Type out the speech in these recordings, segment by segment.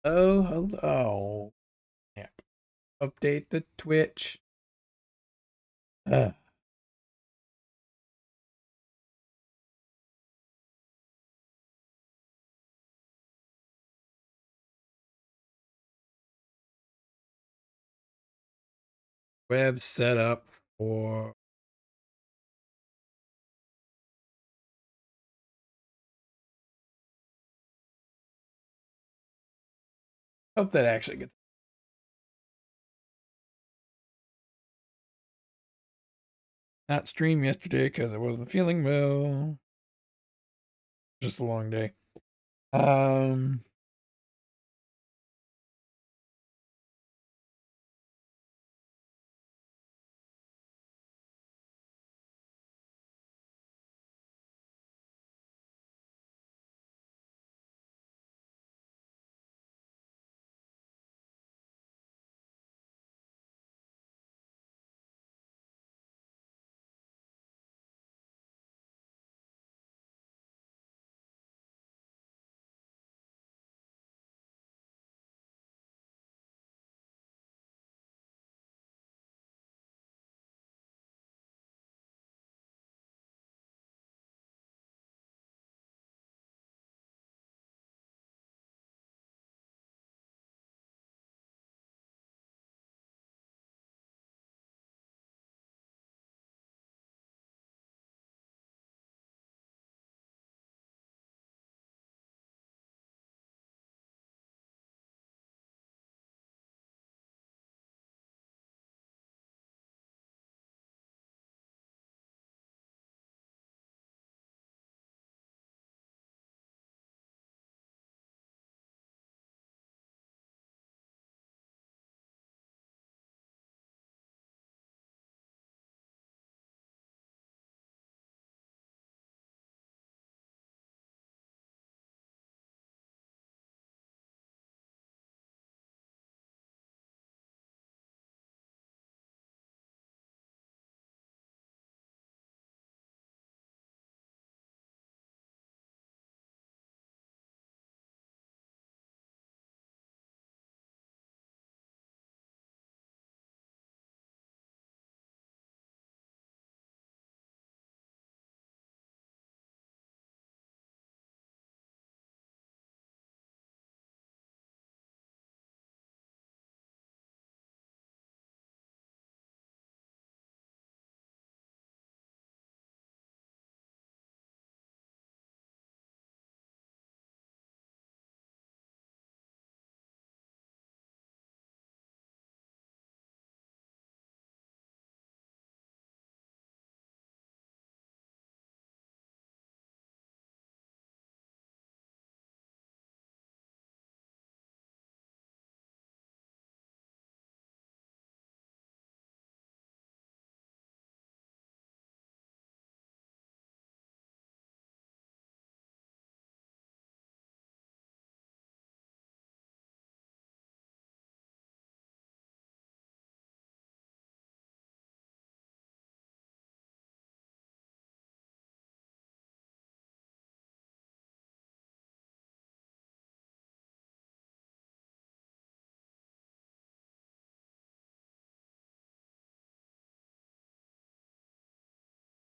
Oh, hello. Yeah. Update the Twitch. Uh, web setup for. Hope that actually gets. Not stream yesterday because I wasn't feeling well. Just a long day. Um.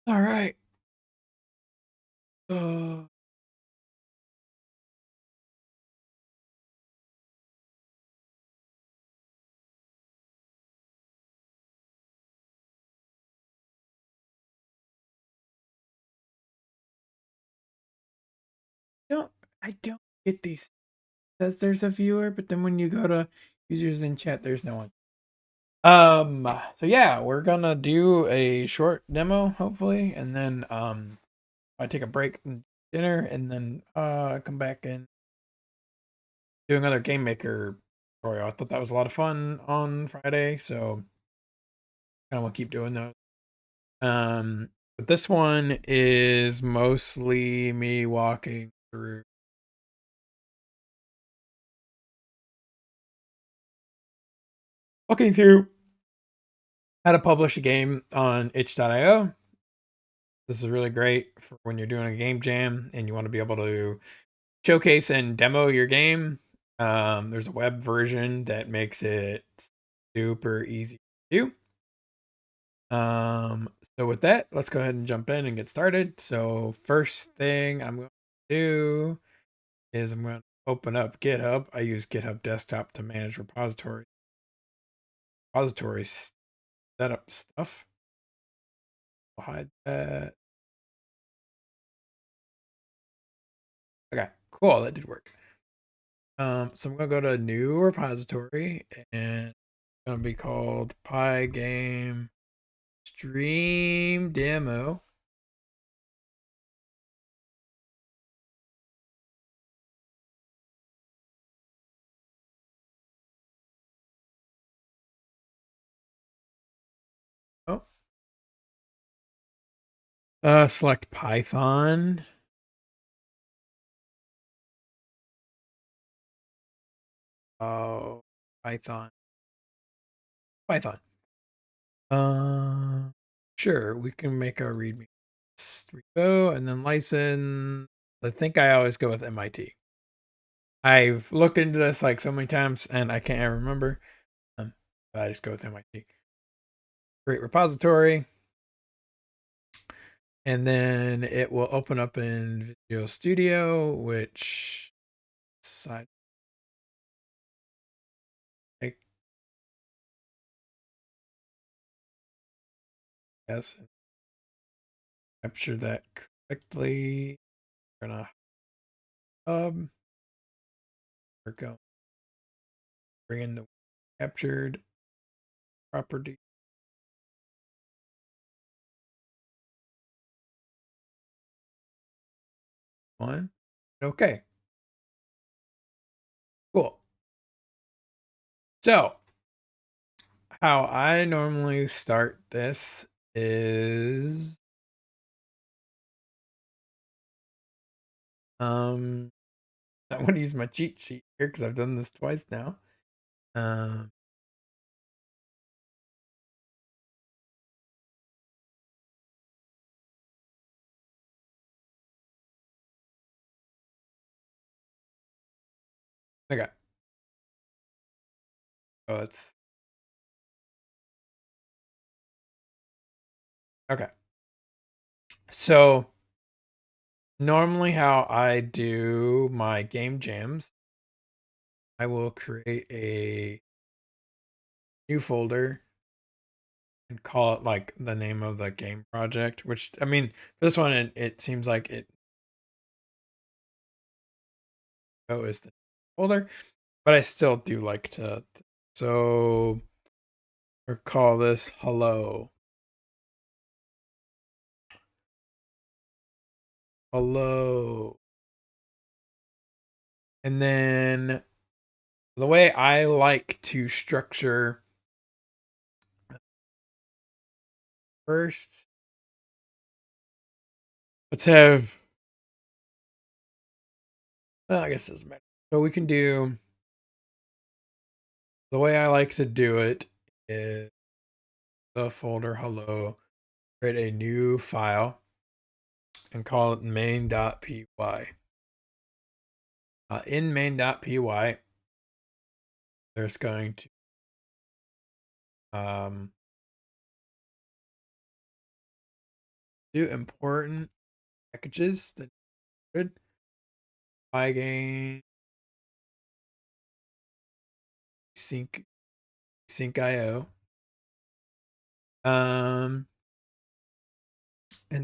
All right. Uh, don't I don't get these. It says there's a viewer, but then when you go to users in chat, there's no one. So yeah, we're gonna do a short demo, hopefully, and then I take a break and dinner, and then come back and do another game maker tutorial. I thought that was a lot of fun on Friday, so kind of want to keep doing those. But this one is mostly me walking through how to publish a game on itch.io. This is really great for when you're doing a game jam and you want to be able to showcase and demo your game. There's a web version that makes it super easy to do. So with that, let's go ahead and jump in and get started. So first thing I'm going to do is I'm going to open up GitHub. I use GitHub Desktop to manage repository setup stuff. I'll hide that. Okay, cool. That did work. So I'm gonna go to new repository and it's gonna be called PyGame Stream Demo. Oh, select Python. Oh, Python. Python. Sure, we can make a README repo and then license. I think I always go with MIT. I've looked into this like so many times and I can't remember. I just go with MIT. Create repository. And then it will open up in Visual Studio, which side I guess capture that correctly. We're gonna we're going bring in the captured property. One. Okay. Cool. So how I normally start this is I'm gonna use my cheat sheet here because I've done this twice now. Um okay. Oh, it's okay. So normally how I do my game jams, I will create a new folder and call it like the name of the game project, which I mean, for this one, it seems like it is the folder, but I still do like to. So we'll call this hello. Hello. And then the way I like to structure first, let's have, well, I guess it doesn't matter. So we can do, the way I like to do it is the folder hello, create a new file and call it main.py. In main.py, there's going to do important packages that good PyGame sync.io. And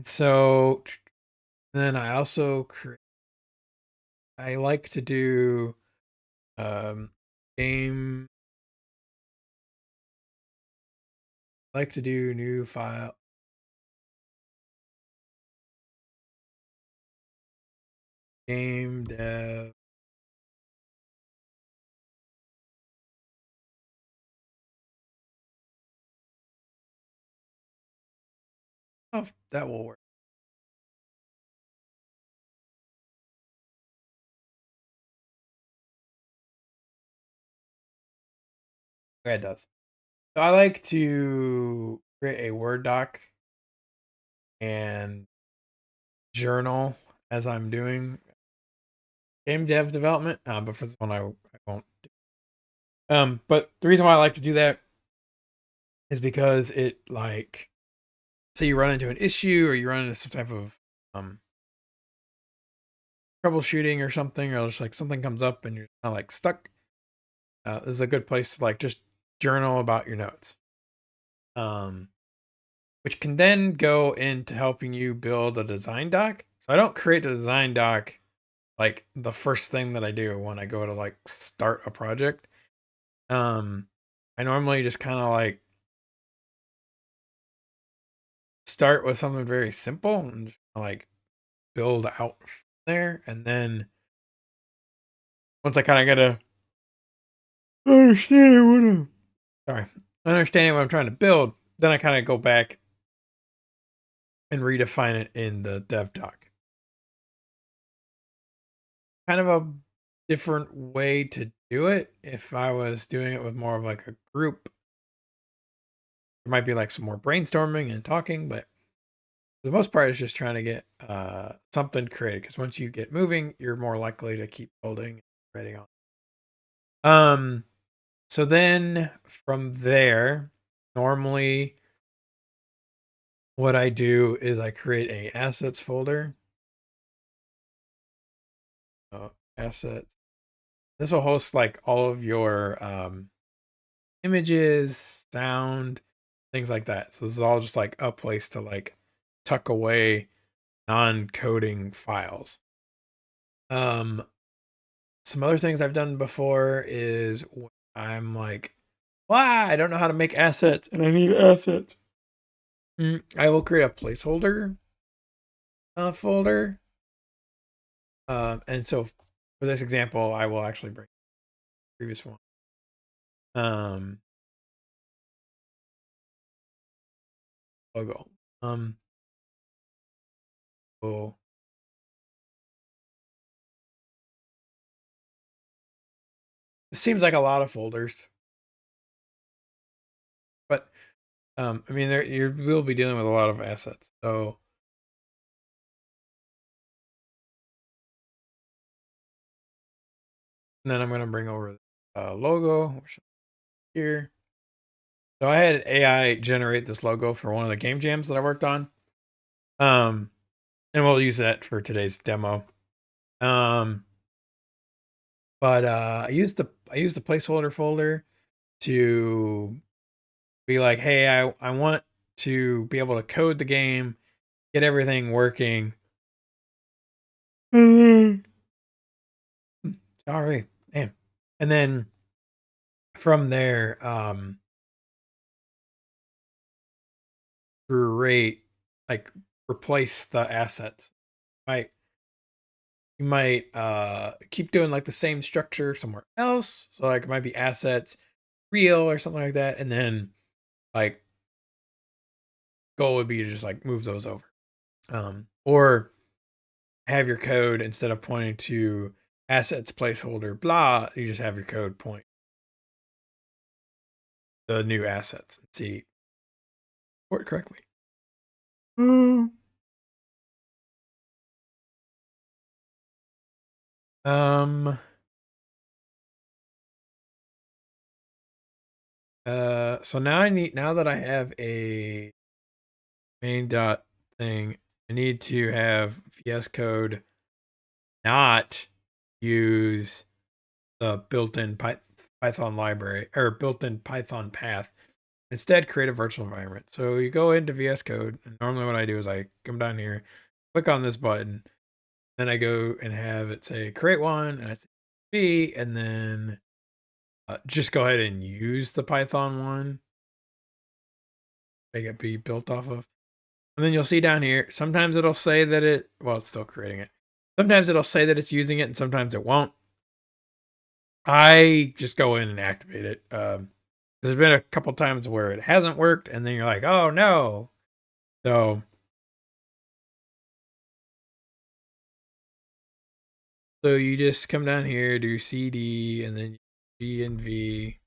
so then I also I like to do game like to do new file game dev. Oh, that will work. Okay, it does. So I like to create a Word doc and journal as I'm doing game dev development. But for this one, I won't. But the reason why I like to do that is because it, like, say you run into an issue or you run into some type of troubleshooting or something, or just like something comes up and you're kind of like stuck. This is a good place to like just journal about your notes. Which can then go into helping you build a design doc. So I don't create the design doc like the first thing that I do when I go to like start a project. I normally just kind of like start with something very simple and just like build out from there. And then once I kind of get a understanding what I'm sorry, understanding what I'm trying to build, then I kind of go back and redefine it in the dev doc. Kind of a different way to do it. If I was doing it with more of like a group, there might be like some more brainstorming and talking, but for the most part, it's just trying to get something created. Because once you get moving, you're more likely to keep building and writing on. So then from there, normally what I do is I create a assets folder. Assets. This will host like all of your images, sound, things like that. So this is all just like a place to like tuck away non-coding files. Some other things I've done before is I'm like, why? I don't know how to make assets and I need assets. I will create a placeholder folder. And so for this example, I will actually bring the previous one. Logo. Oh. It seems like a lot of folders, but I mean, you will be dealing with a lot of assets. So and then I'm going to bring over logo, which is here. So I had AI generate this logo for one of the game jams that I worked on. And we'll use that for today's demo. But I used the placeholder folder to be like, hey, I want to be able to code the game, get everything working. Sorry, man. And then from there, create, like, replace the assets. Right. You might keep doing like the same structure somewhere else. So like it might be assets, real or something like that. And then like goal would be to just like move those over. Or have your code instead of pointing to assets placeholder blah, you just have your code point the new assets and see or correctly. Um so now that I have a main dot thing, I need to have VS Code not use the built-in Python library or built-in Python path. Instead, create a virtual environment. So you go into VS Code, and normally what I do is I come down here, click on this button, then I go and have it say create one, and I say B, and then just go ahead and use the Python one, make it be built off of. And then you'll see down here, sometimes it'll say that it's still creating it. Sometimes it'll say that it's using it, and sometimes it won't. I just go in and activate it. There's been a couple times where it hasn't worked, and then you're like, oh no. So you just come down here, do CD, and then V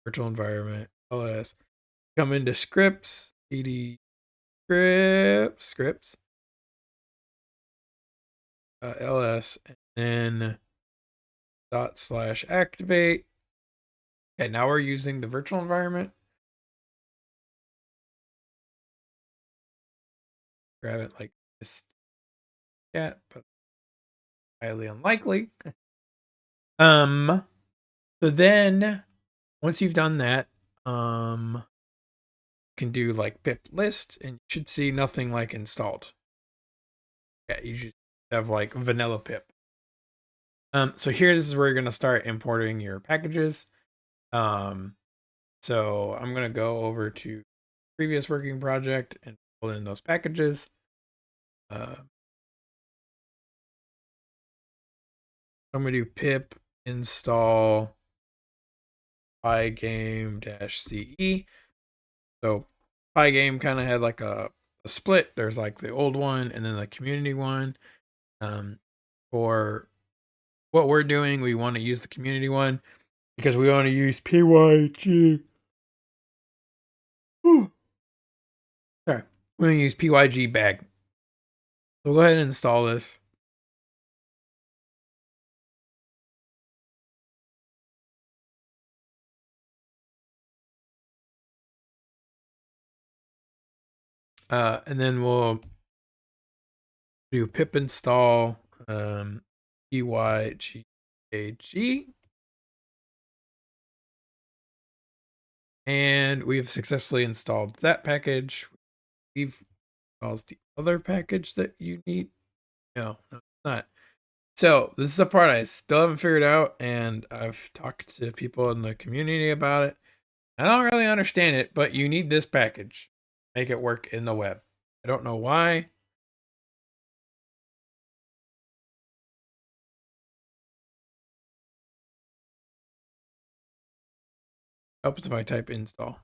virtual environment, LS. Come into scripts, CD scripts, LS, and then dot slash activate. Okay, now we're using the virtual environment. Grab it like this. Yeah, but highly unlikely. So then once you've done that, you can do like pip list and you should see nothing like installed. Yeah, you should have like vanilla pip. So here, this is where you're gonna start importing your packages. So I'm gonna go over to previous working project and pull in those packages. I'm gonna do pip install PyGame-ce. So PyGame kind of had like a split. There's like the old one and then the community one. For what we're doing, we want to use the community one because we want to use PYG. Sorry, we're gonna use PYG bag. So go ahead and install this. And then we'll do pip install PYGAG. And we've successfully installed that package. We've installed the other package that you need. No, it's not. So this is the part I still haven't figured out, and I've talked to people in the community about it. I don't really understand it, but you need this package. Make it work in the web. I don't know why. Helps if I type install.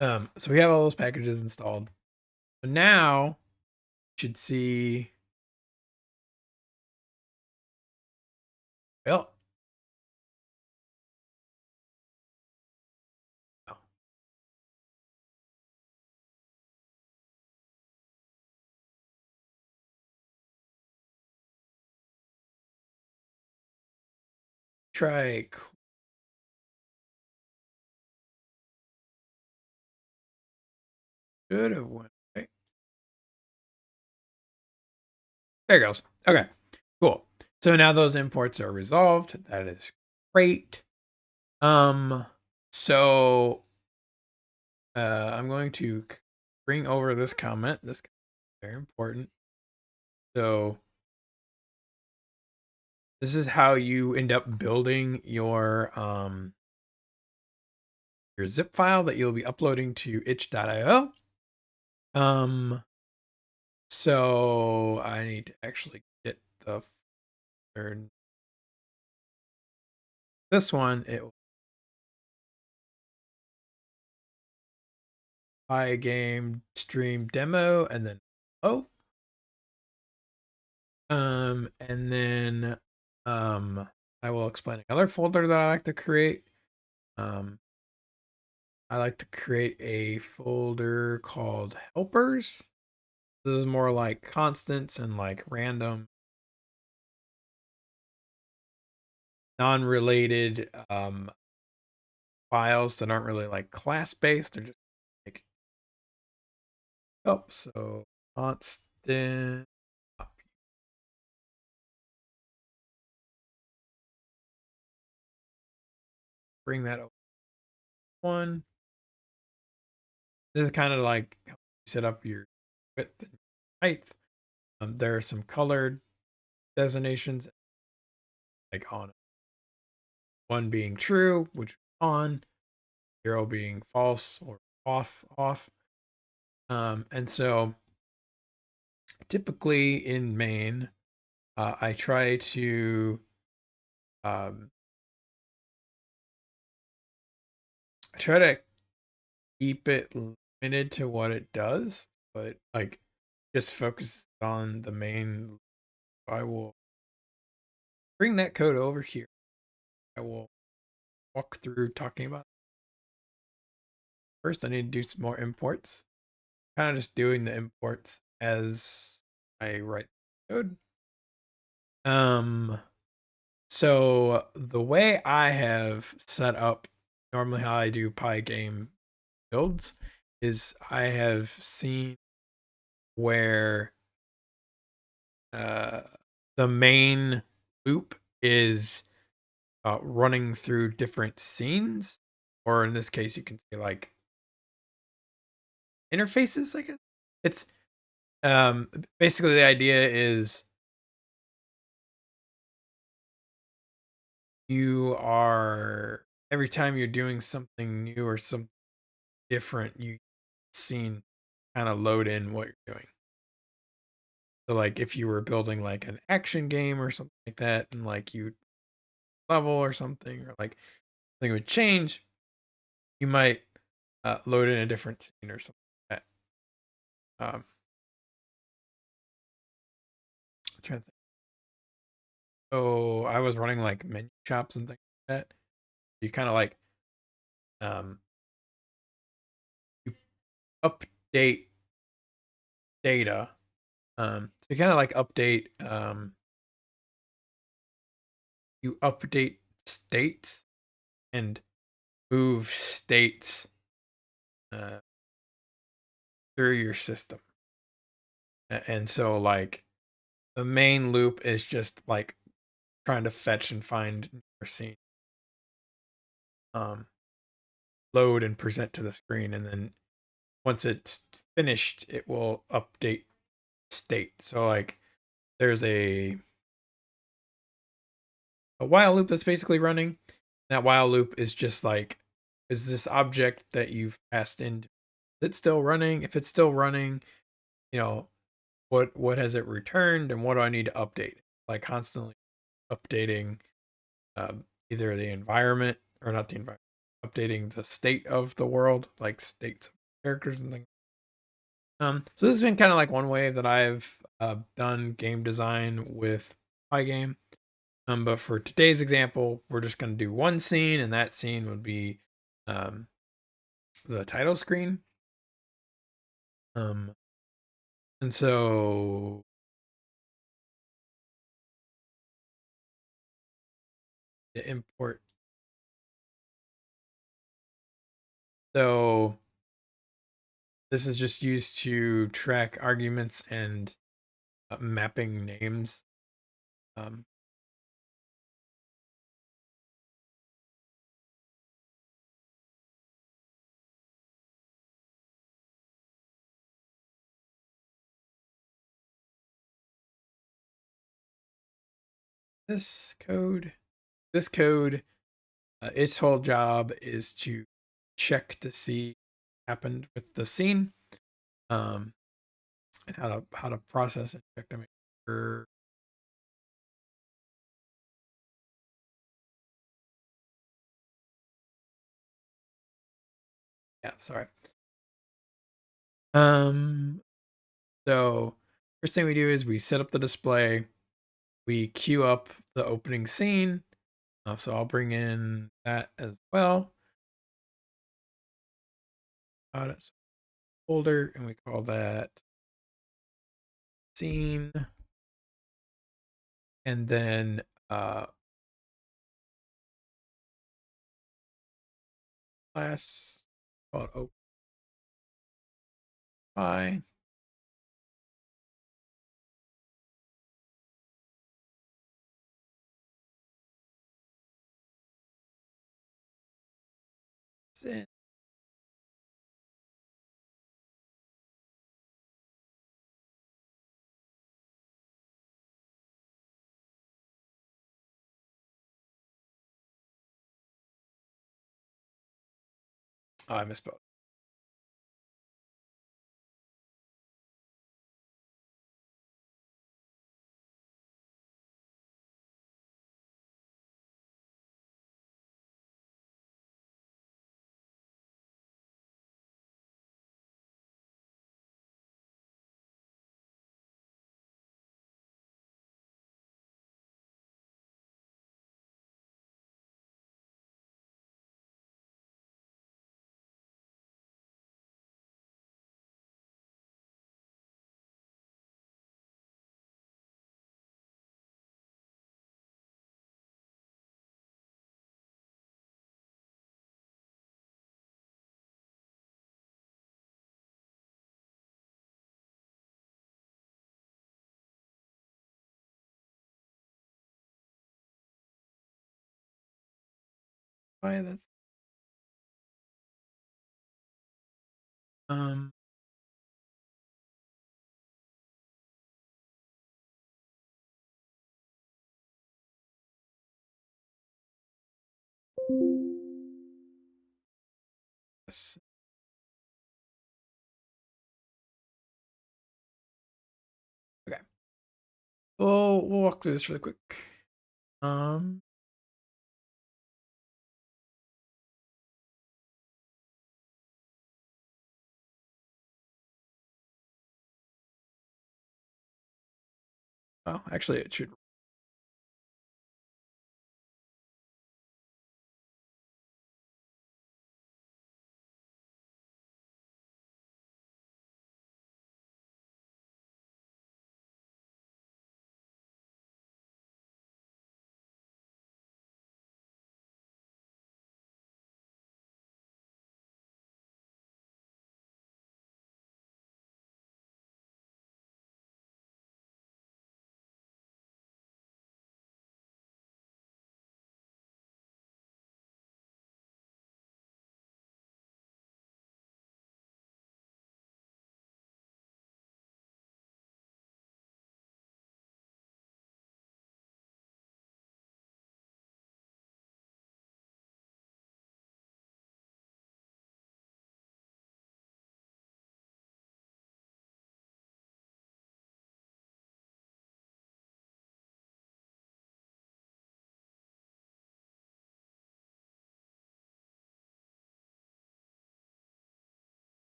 So we have all those packages installed. So now you should see. Well, oh, try. Should have went. Right. There it goes. Okay, cool. So now those imports are resolved. That is great. So I'm going to bring over this comment. This is very important. So this is how you end up building your zip file that you'll be uploading to itch.io. So I need to actually get the third. This one, it will PyGame stream demo and then and then I will explain another folder that I like to create. I like to create a folder called helpers. This is more like constants and like random non-related files that aren't really like class based. They're just like, oh, so constant. Bring that up. One. This is kind of like how you set up your width and height. There are some colored designations, like on one being true, which is on, 0 being false or off. And so typically in main, I try to um, keep it limited to what it does, but like just focus on the main. I will bring that code over here. I will walk through talking about. First, I need to do some more imports. Kind of just doing the imports as I write the code. So the way I have set up normally how I do PyGame builds is I have seen where uh, the main loop is running through different scenes, or in this case, you can say like interfaces. I guess it's basically the idea is you are every time you're doing something new or something different, you scene kind of load in what you're doing. So like if you were building like an action game or something like that, and like you level or something, or like something would change, you might load in a different scene or something like that. I'm trying to think. So I was running like menu shops and things like that. You kind of like um, you update data. So you kind of like update you update states and move states uh, through your system. And so like the main loop is just like trying to fetch and find your scene, um, load and present to the screen, and then once it's finished, it will update state. So like there's a while loop that's basically running. That while loop is just like, is this object that you've passed in, is it still running? If it's still running, you know, what has it returned and what do I need to update? Like constantly updating either the environment or not the environment, updating the state of the world, like states of characters and things. So this has been kind of like one way that I've done game design with PyGame. But for today's example, we're just going to do one scene, and that scene would be um, the title screen. Um, and so the import. So this is just used to track arguments and mapping names. Um, this code, this code, its whole job is to check to see what happened with the scene, um, and how to process and check to make sure. Yeah, sorry. Um, so first thing we do is we set up the display. We queue up the opening scene. So I'll bring in that as well. It's folder, and we call that scene. And then class called open by. That's it. Oh, I misspelled. why that's um yes. Okay. We'll walk through this really quick. Um oh, actually it should.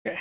Okay.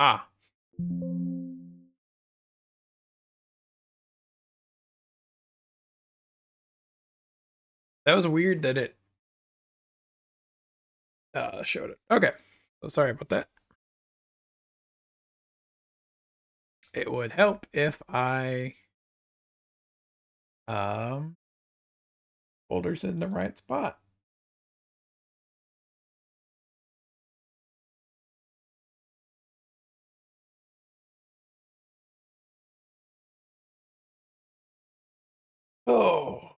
Ah. That was weird that it showed it. Okay. So sorry about that. It would help if I um folders in the right spot. Oh.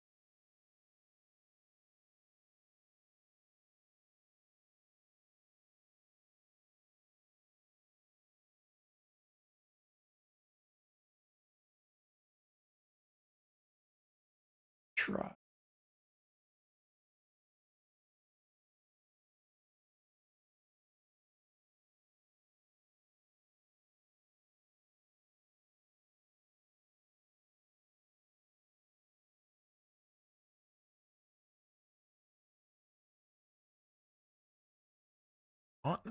Try. Not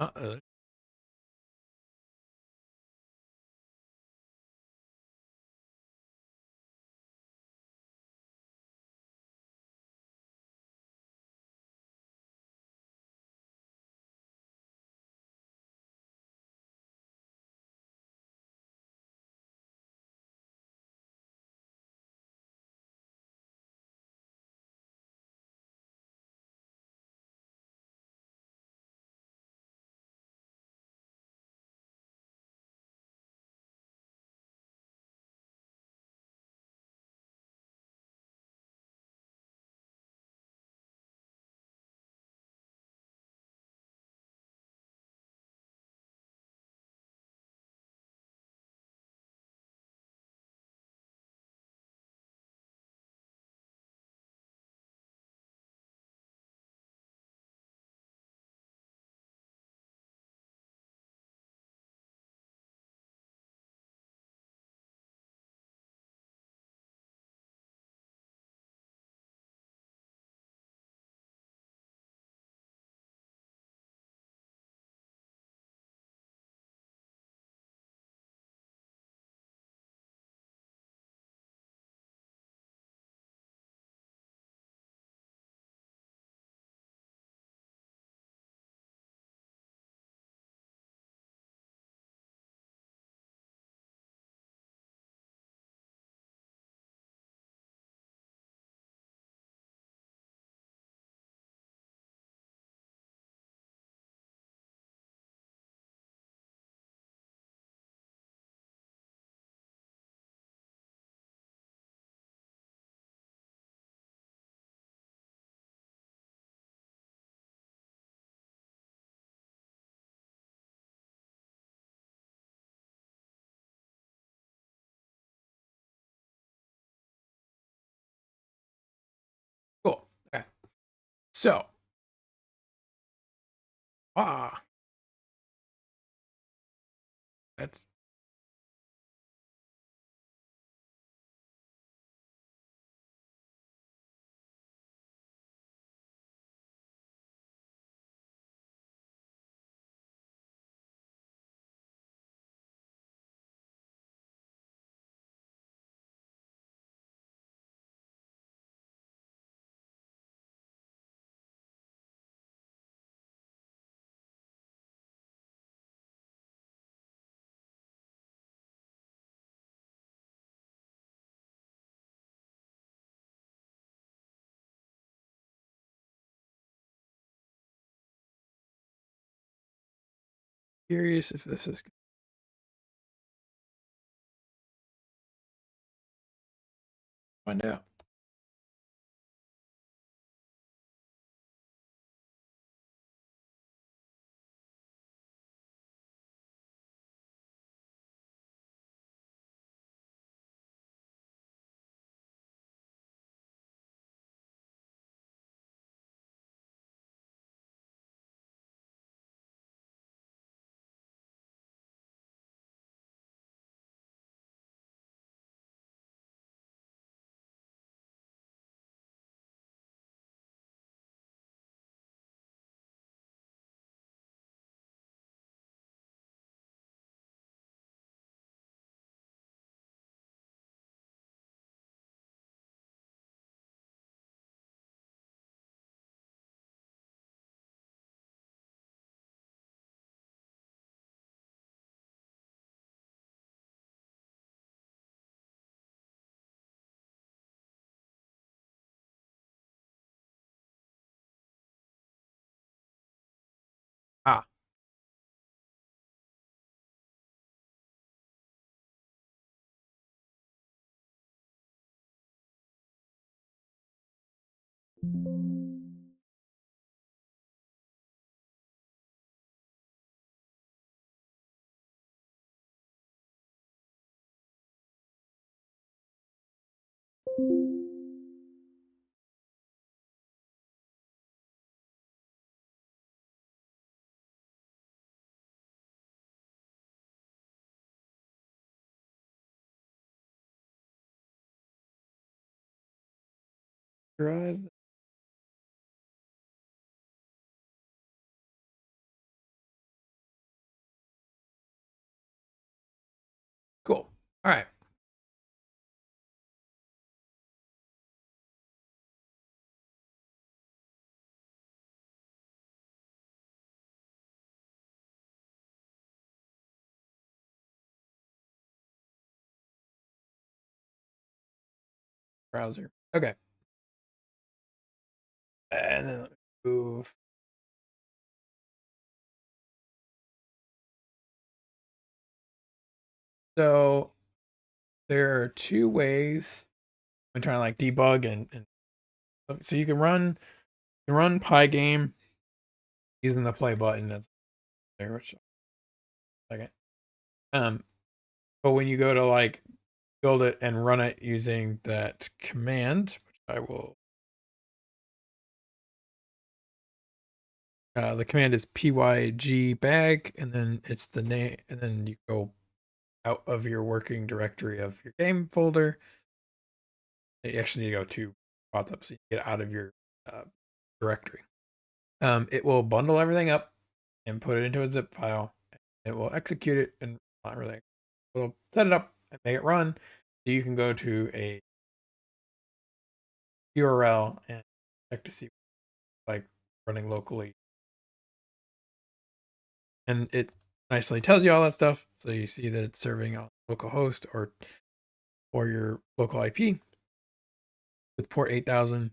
cool. Okay. So ah that's curious if this is find out. Drive. Cool. All right. Browser. Okay. And then move. So there are two ways I'm trying to like debug and so you can run PyGame using the play button that's there, which second. Um, but when you go to like build it and run it using that command, which I will the command is pyg bag, and then it's the name, and then you go out of your working directory of your game folder. You actually need to go two spots up so you get out of your uh, directory. It will bundle everything up and put it into a zip file. It will execute it and not really. We'll set it up and make it run. So you can go to a URL and check to see like running locally, and it nicely tells you all that stuff. So you see that it's serving on localhost or your local IP with port 8000.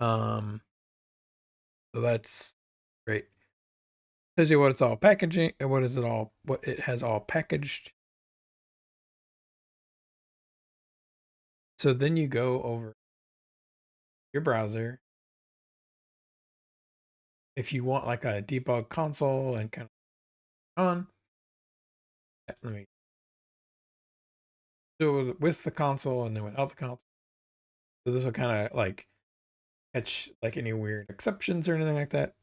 So that's great. Tells you what it's all packaging and what it has all packaged. So then you go over your browser. If you want like a debug console and kind of on, let me do it with the console and then without the console. So this will kind of like catch like any weird exceptions or anything like that.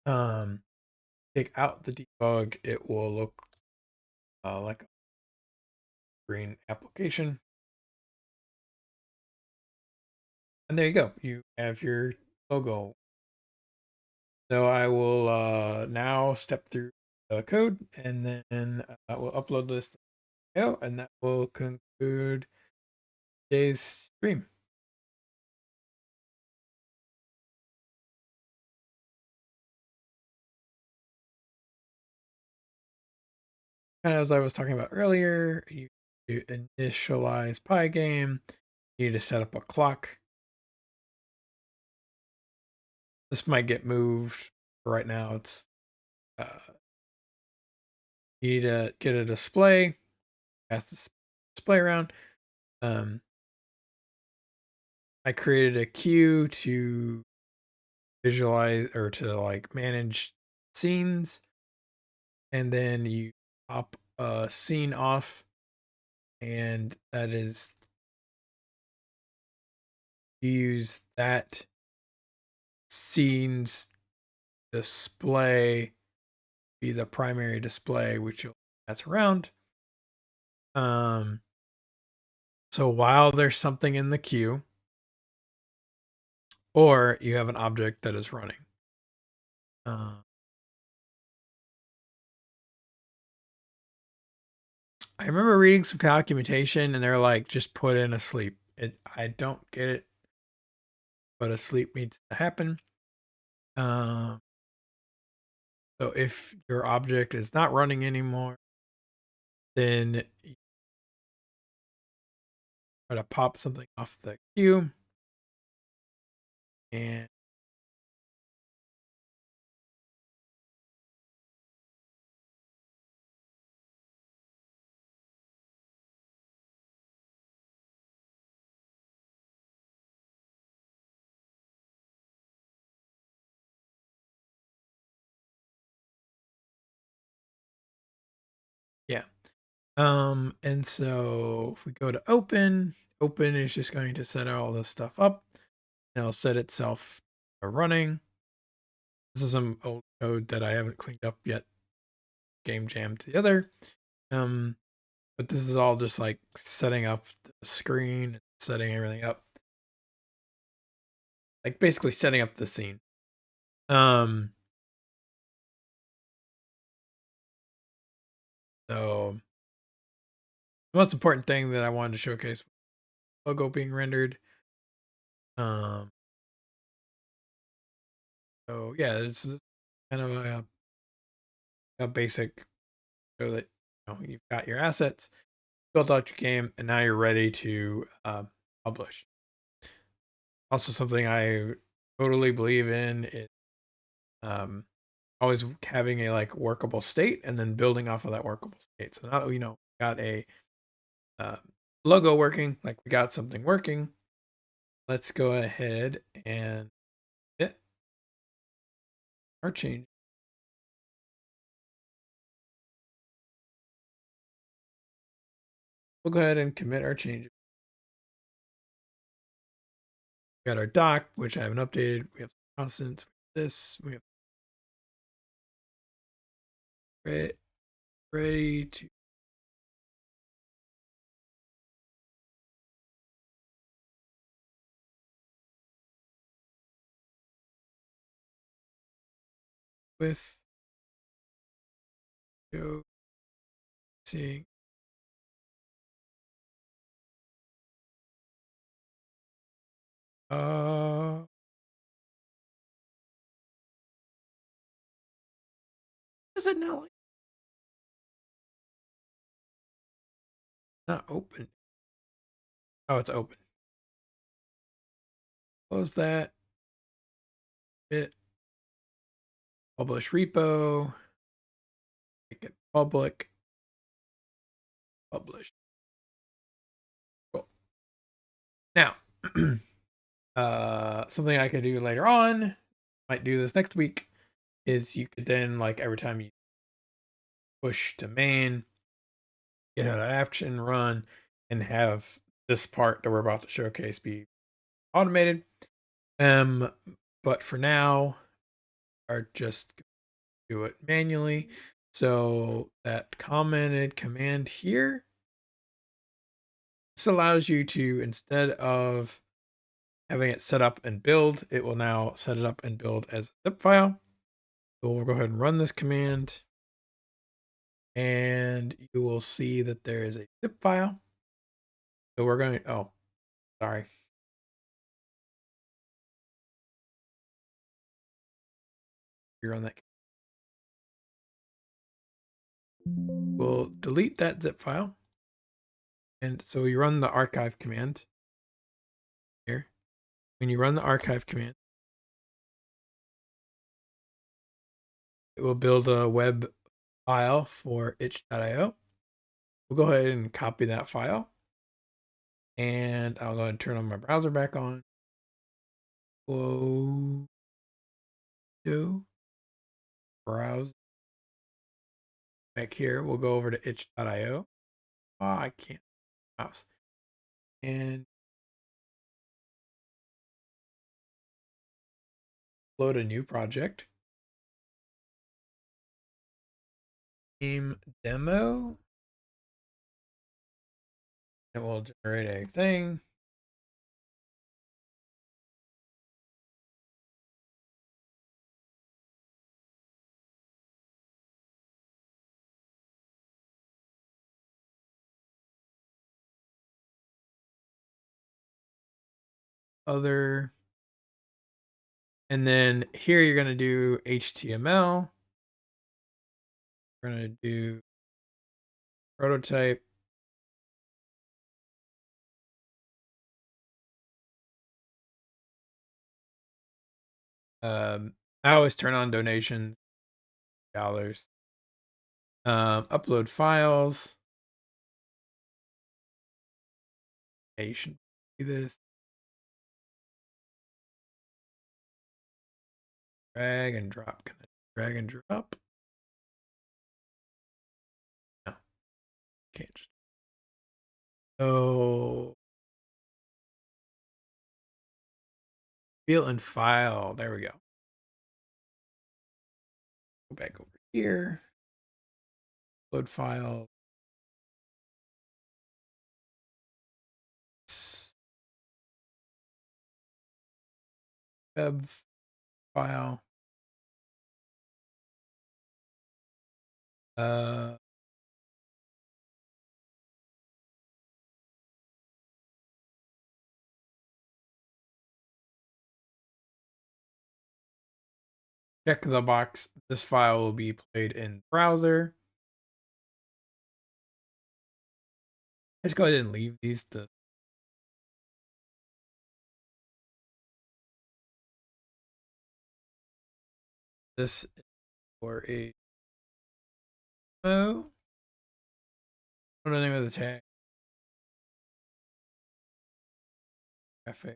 Um, Take out the debug, it will look like a green application. And there you go. You have your logo. So I will now step through the code and then we'll upload this to video, and that will conclude today's stream. Kind of as I was talking about earlier, you initialize PyGame, you need to set up a clock. This might get moved. Right now, it's you need to get a display, pass the display around. I created a queue to visualize or to like manage scenes, and then you pop a scene off, and that is you use that scene's display be the primary display, which you'll pass around. So while there's something in the queue, or you have an object that is running. I remember reading some documentation and they're like, just put in a sleep. I don't get it, but a sleep needs to happen. So if your object is not running anymore, then you try to pop something off the queue, and Yeah. And so if we go to open, open is just going to set all this stuff up. And it'll set itself running. This is some old code that I haven't cleaned up yet. Game jammed together. But this is all just like setting up the screen, setting everything up. Like basically setting up the scene. So the most important thing that I wanted to showcase was logo being rendered. Um, so yeah, this is kind of a basic so that you've got your assets, built out your game, and now you're ready to publish. Also, something I totally believe in is always having a like workable state and then building off of that workable state. So now got a uh, logo working, like we got something working. Let's go ahead and hit our change. We'll go ahead and commit our changes. We got our doc, which I haven't updated. We have constants. This we have ready to with go seeing. Is it not like not open? Oh, it's open. Close that. Hit publish repo. Make it public. Publish. Cool. Now, something I could do later on, might do this next week, is you could then like every time you push to main, get out of action, run, and have this part that we're about to showcase be automated. But for now, are just do it manually. So that commented command here, this allows you to, instead of having it set up and build, it will now set it up and build as a zip file. So we'll go ahead and run this command, and you will see that there is a zip file. So we're going to, oh, sorry. You're on that. We'll delete that zip file. And so you run the archive command here. When you run the archive command, it will build a web file for itch.io. We'll go ahead and copy that file. And I'll go ahead and turn on my browser back on. Close. Browse. Back here, we'll go over to itch.io. Oh, I can't. Mouse. And load a new project. Game demo. And we'll generate a thing. Other. And then here you're going to do HTML. We're going to do prototype. I always turn on donations, dollars. Upload files. You should do this. Drag and drop. Can I drag and drop? No. can't just. So fill and file. There we go. Go back over here. Load file. Web file. Check the box. This file will be played in browser. Let's go ahead and leave these to this for a oh. What the name of the tag? Graphic.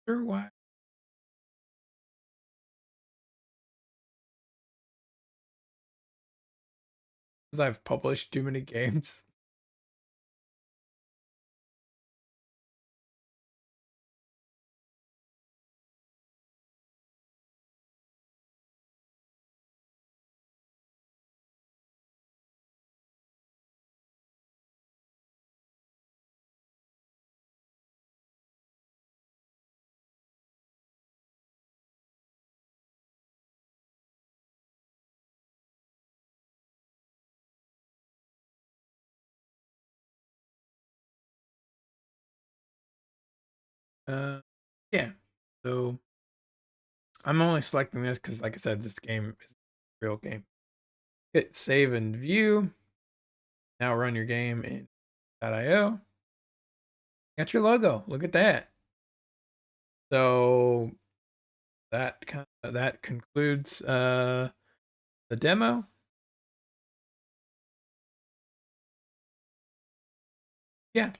Sure, why? Because I've published too many games. Uh, yeah. So I'm only selecting this because, like I said, this game is a real game. Hit save and view. Now run your game in .io. Got your logo. Look at that. So that concludes the demo. Yeah.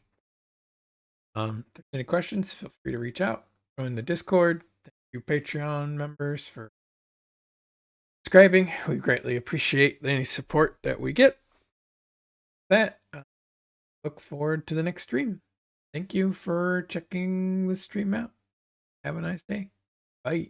If there's any questions, feel free to reach out. Join the Discord. Thank you, Patreon members, for subscribing. We greatly appreciate any support that we get. That look forward to the next stream. Thank you for checking the stream out. Have a nice day. Bye.